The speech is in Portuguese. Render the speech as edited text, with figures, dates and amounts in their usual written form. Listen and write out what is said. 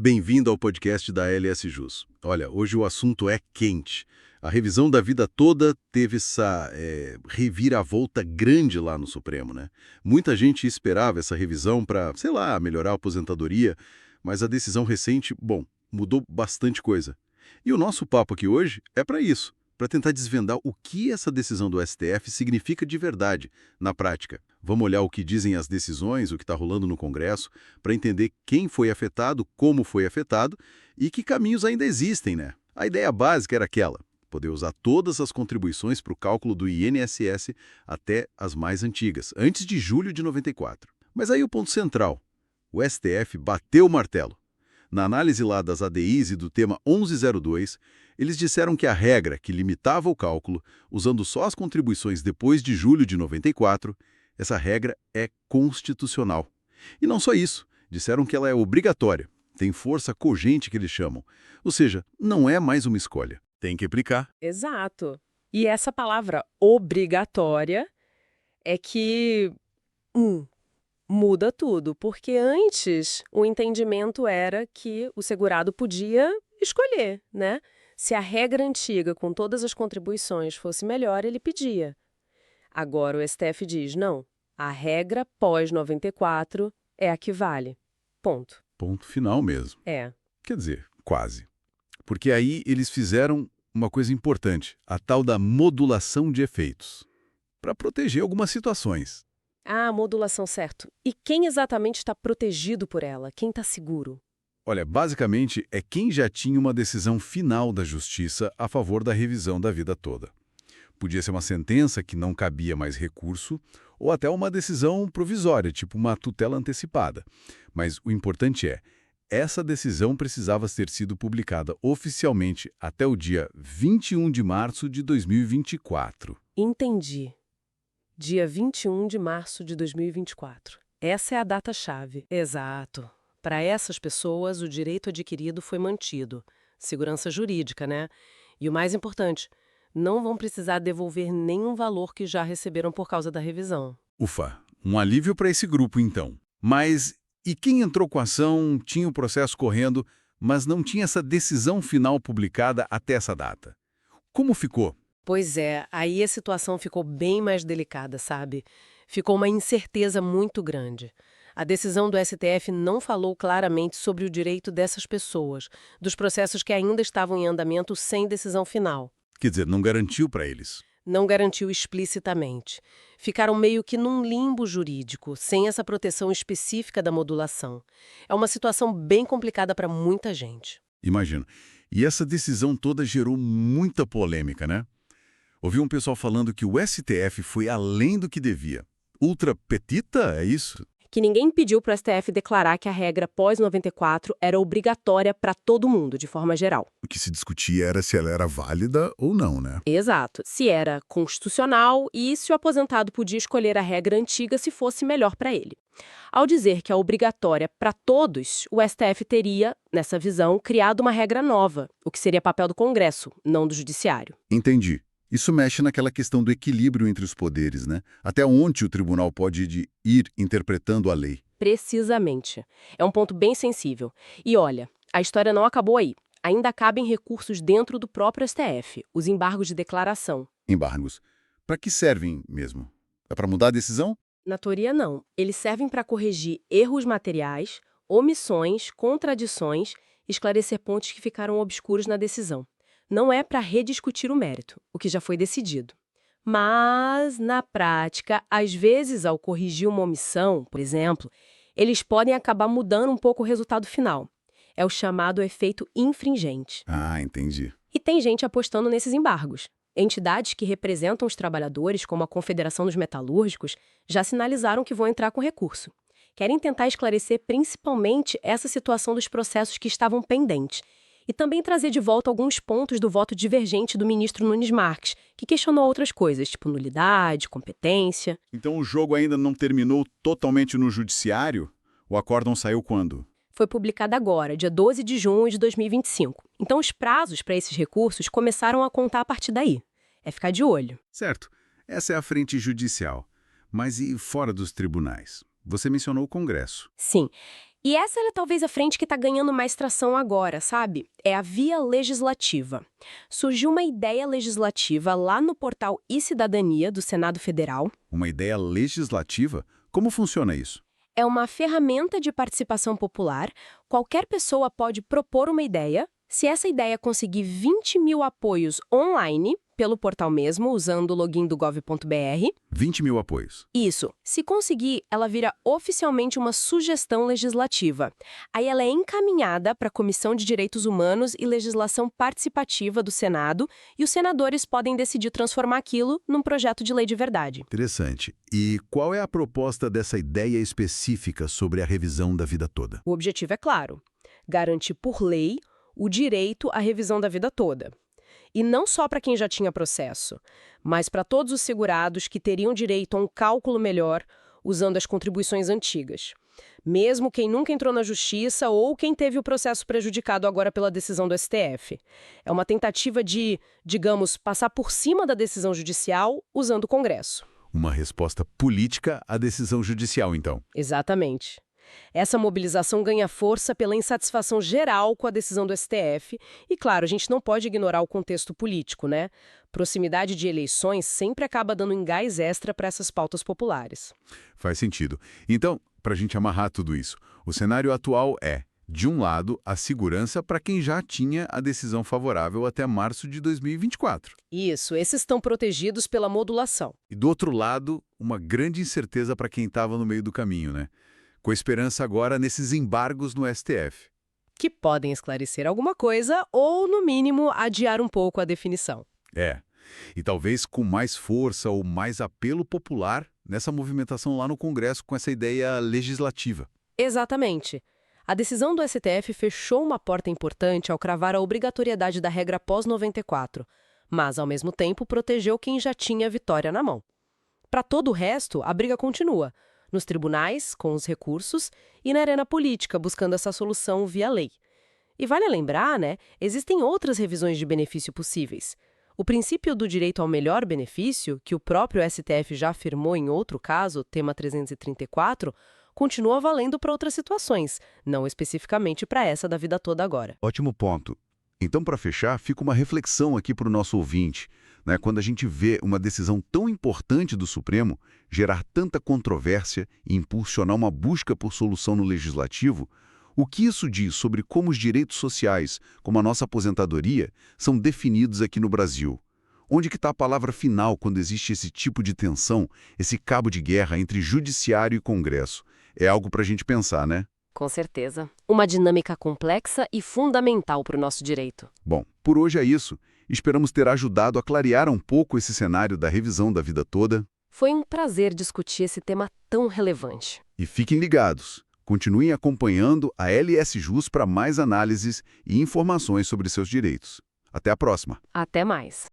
Bem-vindo ao podcast da LS Jus. Olha, hoje o assunto é quente. A revisão da vida toda teve essa reviravolta grande lá no Supremo, né? Muita gente esperava essa revisão para, sei lá, melhorar a aposentadoria, mas a decisão recente, bom, mudou bastante coisa. E o nosso papo aqui hoje é para isso, para tentar desvendar o que essa decisão do STF significa de verdade, na prática. Vamos olhar o que dizem as decisões, o que está rolando no Congresso, para entender quem foi afetado, como foi afetado e que caminhos ainda existem, né? A ideia básica era aquela: poder usar todas as contribuições para o cálculo do INSS até as mais antigas, antes de julho de 94. Mas aí o ponto central: o STF bateu o martelo. Na análise lá das ADIs e do tema 1102, eles disseram que a regra que limitava o cálculo, usando só as contribuições depois de julho de 94, essa regra é constitucional. E não só isso, disseram que ela é obrigatória, tem força cogente que eles chamam. Ou seja, não é mais uma escolha. Tem que aplicar. Exato. E essa palavra obrigatória é que muda tudo, porque antes o entendimento era que o segurado podia escolher, né? Se a regra antiga com todas as contribuições fosse melhor, ele pedia. Agora o STF diz, não, a regra pós-94 é a que vale. Ponto. Ponto final mesmo. É. Quer dizer, quase. Porque aí eles fizeram uma coisa importante, a tal da modulação de efeitos, para proteger algumas situações. Ah, modulação, certo. E quem exatamente está protegido por ela? Quem está seguro? Olha, basicamente é quem já tinha uma decisão final da Justiça a favor da revisão da vida toda. Podia ser uma sentença que não cabia mais recurso, ou até uma decisão provisória, tipo uma tutela antecipada. Mas o importante é, essa decisão precisava ter sido publicada oficialmente até o dia 21 de março de 2024. Entendi. Dia 21 de março de 2024. Essa é a data-chave. Exato. Para essas pessoas, o direito adquirido foi mantido. Segurança jurídica, né? E o mais importante, não vão precisar devolver nenhum valor que já receberam por causa da revisão. Ufa, um alívio para esse grupo então. Mas e quem entrou com a ação, tinha o processo correndo, mas não tinha essa decisão final publicada até essa data? Como ficou? Pois é, aí a situação ficou bem mais delicada, sabe? Ficou uma incerteza muito grande. A decisão do STF não falou claramente sobre o direito dessas pessoas, dos processos que ainda estavam em andamento sem decisão final. Quer dizer, não garantiu para eles. Não garantiu explicitamente. Ficaram meio que num limbo jurídico, sem essa proteção específica da modulação. É uma situação bem complicada para muita gente. Imagino. E essa decisão toda gerou muita polêmica, né? Ouvi um pessoal falando que o STF foi além do que devia. Ultra petita, é isso? Que ninguém pediu para o STF declarar que a regra pós-94 era obrigatória para todo mundo, de forma geral. O que se discutia era se ela era válida ou não, né? Exato. Se era constitucional e se o aposentado podia escolher a regra antiga se fosse melhor para ele. Ao dizer que é obrigatória para todos, o STF teria, nessa visão, criado uma regra nova, o que seria papel do Congresso, não do Judiciário. Entendi. Isso mexe naquela questão do equilíbrio entre os poderes, né? Até onde o tribunal pode ir interpretando a lei. Precisamente. É um ponto bem sensível. E olha, a história não acabou aí. Ainda cabem recursos dentro do próprio STF, os embargos de declaração. Embargos. Para que servem mesmo? É para mudar a decisão? Na teoria, não. Eles servem para corrigir erros materiais, omissões, contradições, esclarecer pontos que ficaram obscuros na decisão. Não é para rediscutir o mérito, o que já foi decidido. Mas, na prática, às vezes, ao corrigir uma omissão, por exemplo, eles podem acabar mudando um pouco o resultado final. É o chamado efeito infringente. Ah, entendi. E tem gente apostando nesses embargos. Entidades que representam os trabalhadores, como a Confederação dos Metalúrgicos, já sinalizaram que vão entrar com recurso. Querem tentar esclarecer principalmente essa situação dos processos que estavam pendentes. E também trazer de volta alguns pontos do voto divergente do ministro Nunes Marques, que questionou outras coisas, tipo nulidade, competência. Então o jogo ainda não terminou totalmente no judiciário? O acórdão saiu quando? Foi publicada agora, dia 12 de junho de 2025. Então os prazos para esses recursos começaram a contar a partir daí. É ficar de olho. Certo. Essa é a frente judicial. Mas e fora dos tribunais? Você mencionou o Congresso. Sim. E essa é talvez a frente que está ganhando mais tração agora, sabe? É a via legislativa. Surgiu uma ideia legislativa lá no portal e-Cidadania do Senado Federal. Uma ideia legislativa? Como funciona isso? É uma ferramenta de participação popular. Qualquer pessoa pode propor uma ideia. Se essa ideia conseguir 20 mil apoios online, pelo portal mesmo, usando o login do gov.br. 20 mil apoios. Isso. Se conseguir, ela vira oficialmente uma sugestão legislativa. Aí ela é encaminhada para a Comissão de Direitos Humanos e Legislação Participativa do Senado e os senadores podem decidir transformar aquilo num projeto de lei de verdade. Interessante. E qual é a proposta dessa ideia específica sobre a revisão da vida toda? O objetivo é claro: garantir por lei o direito à revisão da vida toda. E não só para quem já tinha processo, mas para todos os segurados que teriam direito a um cálculo melhor usando as contribuições antigas. Mesmo quem nunca entrou na justiça ou quem teve o processo prejudicado agora pela decisão do STF. É uma tentativa de, digamos, passar por cima da decisão judicial usando o Congresso. Uma resposta política à decisão judicial, então. Exatamente. Essa mobilização ganha força pela insatisfação geral com a decisão do STF e, claro, a gente não pode ignorar o contexto político, né? Proximidade de eleições sempre acaba dando um gás extra para essas pautas populares. Faz sentido. Então, para a gente amarrar tudo isso, o cenário atual é, de um lado, a segurança para quem já tinha a decisão favorável até março de 2024. Isso, esses estão protegidos pela modulação. E do outro lado, uma grande incerteza para quem estava no meio do caminho, né? Com esperança agora nesses embargos no STF. Que podem esclarecer alguma coisa ou, no mínimo, adiar um pouco a definição. É. E talvez com mais força ou mais apelo popular nessa movimentação lá no Congresso com essa ideia legislativa. Exatamente. A decisão do STF fechou uma porta importante ao cravar a obrigatoriedade da regra pós-94, mas, ao mesmo tempo, protegeu quem já tinha a vitória na mão. Para todo o resto, a briga continua. Nos tribunais, com os recursos, e na arena política, buscando essa solução via lei. E vale lembrar, né, existem outras revisões de benefício possíveis. O princípio do direito ao melhor benefício, que o próprio STF já afirmou em outro caso, tema 334, continua valendo para outras situações, não especificamente para essa da vida toda agora. Ótimo ponto. Então, para fechar, fica uma reflexão aqui para o nosso ouvinte. Quando a gente vê uma decisão tão importante do Supremo gerar tanta controvérsia e impulsionar uma busca por solução no legislativo, o que isso diz sobre como os direitos sociais, como a nossa aposentadoria, são definidos aqui no Brasil? Onde que está a palavra final quando existe esse tipo de tensão, esse cabo de guerra entre judiciário e Congresso? É algo para a gente pensar, né? Com certeza. Uma dinâmica complexa e fundamental para o nosso direito. Bom, por hoje é isso. Esperamos ter ajudado a clarear um pouco esse cenário da revisão da vida toda. Foi um prazer discutir esse tema tão relevante. E fiquem ligados. Continuem acompanhando a LS Jus para mais análises e informações sobre seus direitos. Até a próxima. Até mais.